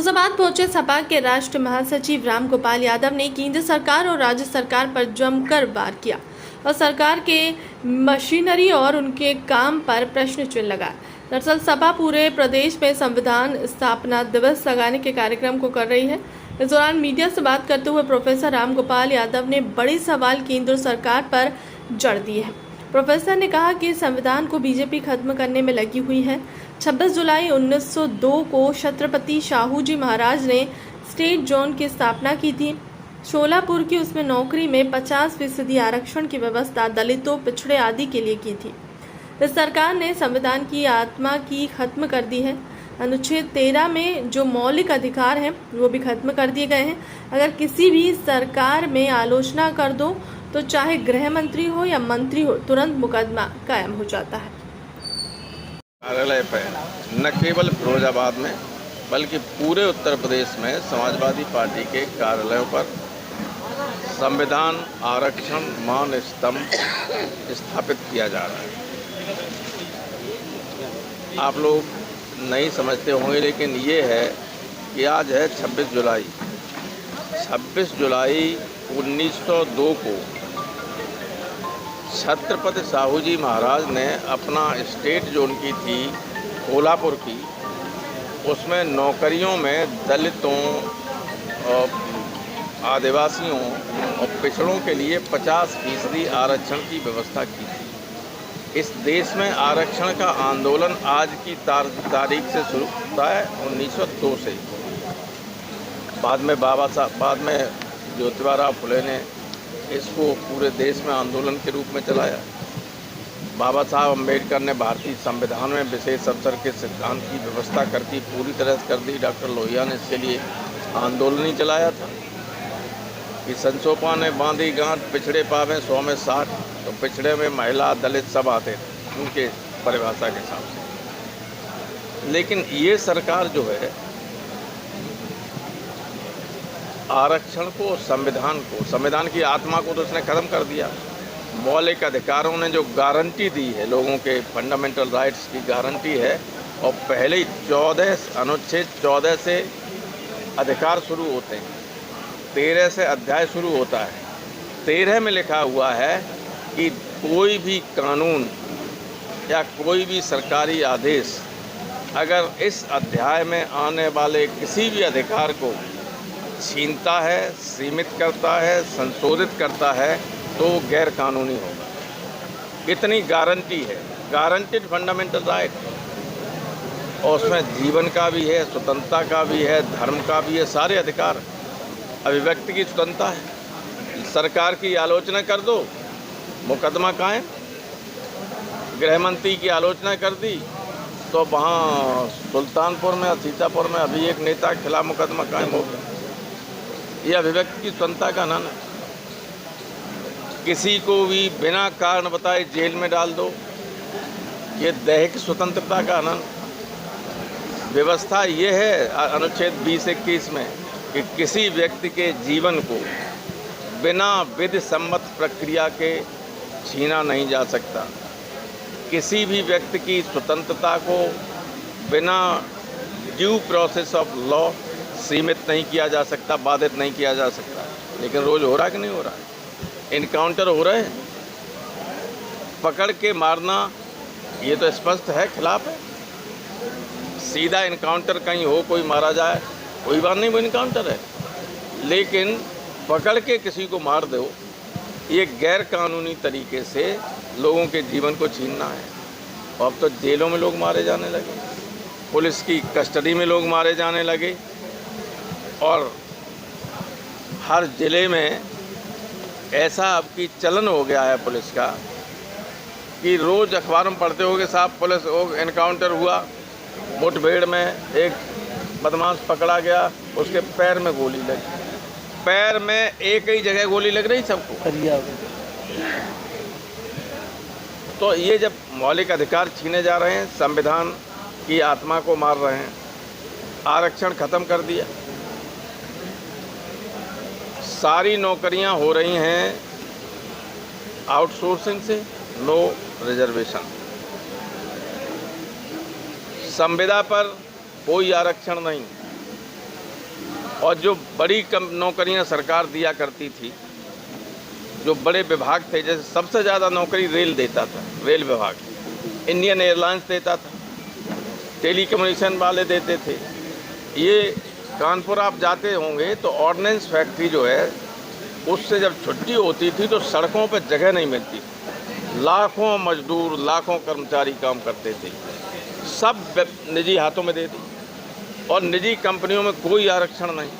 फिरोजाबाद पहुंचे सपा के राष्ट्र महासचिव रामगोपाल यादव ने केंद्र सरकार और राज्य सरकार पर जमकर वार किया और सरकार के मशीनरी और उनके काम पर प्रश्न चिन्ह लगाया। दरअसल सपा पूरे प्रदेश में संविधान स्थापना दिवस लगाने के कार्यक्रम को कर रही है। इस दौरान मीडिया से बात करते हुए प्रोफेसर रामगोपाल यादव ने बड़े सवाल केंद्र सरकार पर जड़ दिए हैं। प्रोफेसर ने कहा कि संविधान को बीजेपी खत्म करने में लगी हुई है। 26 जुलाई 1902 को छत्रपति शाहू जी महाराज ने स्टेट जोन की स्थापना की थी। शोलापुर की उसमें नौकरी में 50% आरक्षण की व्यवस्था दलितों, पिछड़े आदि के लिए की थी। इस सरकार ने संविधान की आत्मा की खत्म कर दी है। अनुच्छेद 13 में जो मौलिक अधिकार हैं वो भी खत्म कर दिए गए हैं। अगर किसी भी सरकार में आलोचना कर दो तो चाहे गृह मंत्री हो या मंत्री हो, तुरंत मुकदमा कायम हो जाता है। कार्यालय पर न केवल फिरोजाबाद में बल्कि पूरे उत्तर प्रदेश में समाजवादी पार्टी के कार्यालयों पर संविधान आरक्षण मान स्तंभ स्थापित किया जा रहा है। आप लोग नहीं समझते होंगे, लेकिन ये है कि आज है 26 जुलाई। 26 जुलाई 1902 को छत्रपति शाहू जी महाराज ने अपना स्टेट जोन की थी कोल्हापुर की, उसमें नौकरियों में दलितों और आदिवासियों और पिछड़ों के लिए 50% आरक्षण की व्यवस्था की थी। इस देश में आरक्षण का आंदोलन आज की तारीख से शुरू होता है 1902 से। बाद में ज्योतिबा फुले ने इसको पूरे देश में आंदोलन के रूप में चलाया। बाबा साहब अम्बेडकर ने भारतीय संविधान में विशेष अवसर के सिद्धांत की व्यवस्था करके पूरी तरह से कर दी। डॉक्टर लोहिया ने इसके लिए आंदोलन ही चलाया था कि संसोपा ने बांधी गांठ, पिछड़े पावे 100 में 60। तो पिछड़े में महिला, दलित सब आते थे उनके परिभाषा के हिसाब से। लेकिन ये सरकार जो है आरक्षण को, संविधान की आत्मा को तो उसने ख़त्म कर दिया। मौलिक अधिकारों ने जो गारंटी दी है, लोगों के फंडामेंटल राइट्स की गारंटी है, और पहले ही अनुच्छेद 14 से अधिकार शुरू होते हैं, 13 से अध्याय शुरू होता है। 13 में लिखा हुआ है कि कोई भी कानून या कोई भी सरकारी आदेश अगर इस अध्याय में आने वाले किसी भी अधिकार को छीनता है, सीमित करता है, संशोधित करता है तो गैर कानूनी होगा। इतनी गारंटी है, गारंटेड फंडामेंटल राइट। और उसमें जीवन का भी है, स्वतंत्रता का भी है, धर्म का भी है, सारे अधिकार। अभिव्यक्ति की स्वतंत्रता है। सरकार की आलोचना कर दो, मुकदमा कायम। गृह मंत्री की आलोचना कर दी तो वहाँ सुल्तानपुर में, सीतापुर में अभी एक नेता के खिलाफ मुकदमा कायम हो गया। ये अभिव्यक्ति की स्वतंत्रता का आनंद है। किसी को भी बिना कारण बताए जेल में डाल दो, ये दैहिक स्वतंत्रता का आनंद। व्यवस्था ये है अनुच्छेद 20-21 में कि किसी व्यक्ति के जीवन को बिना विधि सम्मत प्रक्रिया के छीना नहीं जा सकता। किसी भी व्यक्ति की स्वतंत्रता को बिना ड्यू प्रोसेस ऑफ लॉ सीमित नहीं किया जा सकता, बाधित नहीं किया जा सकता। लेकिन रोज़ हो रहा कि नहीं हो रहा है? इनकाउंटर हो रहे हैं, पकड़ के मारना, ये तो स्पष्ट है खिलाफ है। सीधा इनकाउंटर कहीं हो, कोई मारा जाए, कोई बात नहीं, वो इनकाउंटर है। लेकिन पकड़ के किसी को मार दो, ये गैर कानूनी तरीके से लोगों के जीवन को छीनना है। अब तो जेलों में लोग मारे जाने लगे, पुलिस की कस्टडी में लोग मारे जाने लगे, और हर ज़िले में ऐसा अब की चलन हो गया है पुलिस का कि रोज़ अखबार में पढ़ते हो कि साहब पुलिस एनकाउंटर हुआ, मुठभेड़ में एक बदमाश पकड़ा गया, उसके पैर में गोली लगी। पैर में एक ही जगह गोली लग रही सबको। तो ये जब मौलिक अधिकार छीने जा रहे हैं, संविधान की आत्मा को मार रहे हैं, आरक्षण ख़त्म कर दिया, सारी नौकरियां हो रही हैं आउटसोर्सिंग से, नो रिजर्वेशन। संविदा पर कोई आरक्षण नहीं, और जो बड़ी नौकरियां सरकार दिया करती थी, जो बड़े विभाग थे, जैसे सबसे ज़्यादा नौकरी रेल देता था, रेल विभाग, इंडियन एयरलाइंस देता था, टेलीकम्युनिकेशन वाले देते थे। ये कानपुर आप जाते होंगे तो ऑर्डिनेंस फैक्ट्री जो है, उससे जब छुट्टी होती थी तो सड़कों पर जगह नहीं मिलती थी। लाखों मजदूर, लाखों कर्मचारी काम करते थे, सब निजी हाथों में दे दी, और निजी कंपनियों में कोई आरक्षण नहीं।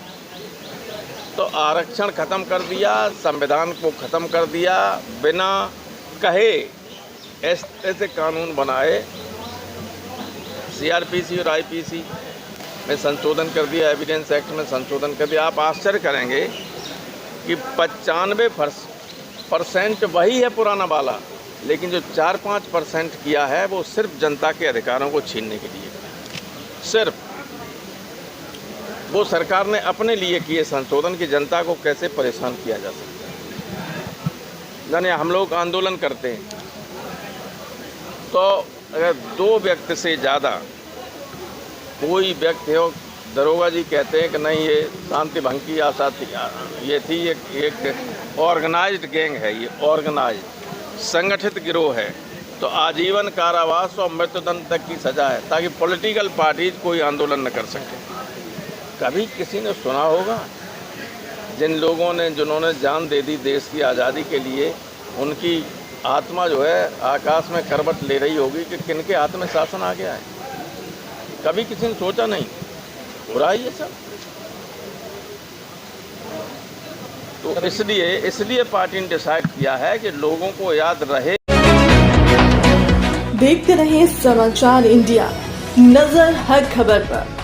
तो आरक्षण ख़त्म कर दिया, संविधान को ख़त्म कर दिया, बिना कहे ऐसे कानून बनाए। सीआरपीसी और आईपीसी में संशोधन कर दिया, एविडेंस एक्ट में संशोधन कर दिया। आप आश्चर्य करेंगे कि 95% वही है पुराना वाला, लेकिन जो 4-5% किया है वो सिर्फ जनता के अधिकारों को छीनने के लिए, सिर्फ वो सरकार ने अपने लिए किए संशोधन की जनता को कैसे परेशान किया जा सकता है। यानी हम लोग आंदोलन करते हैं तो अगर 2 व्यक्ति से ज़्यादा कोई व्यक्ति हो, दरोगा जी कहते हैं कि नहीं ये शांति भंग की आसाती ये थी, एक ऑर्गेनाइज्ड गैंग है, ये ऑर्गेनाइज्ड संगठित गिरोह है, तो आजीवन कारावास और मृत्युदंड तक की सज़ा है, ताकि पॉलिटिकल पार्टीज कोई आंदोलन न कर सके। कभी किसी ने सुना होगा जिन लोगों ने, जिन्होंने जान दे दी देश की आज़ादी के लिए, उनकी आत्मा जो है आकाश में करवट ले रही होगी कि किनके हाथ में शासन आ गया है? कभी किसी ने सोचा नहीं। हो रहा है ये सब। तो इसलिए पार्टी ने डिसाइड किया है कि लोगों को याद रहे। देखते रहे समाचार इंडिया, नजर हर खबर पर।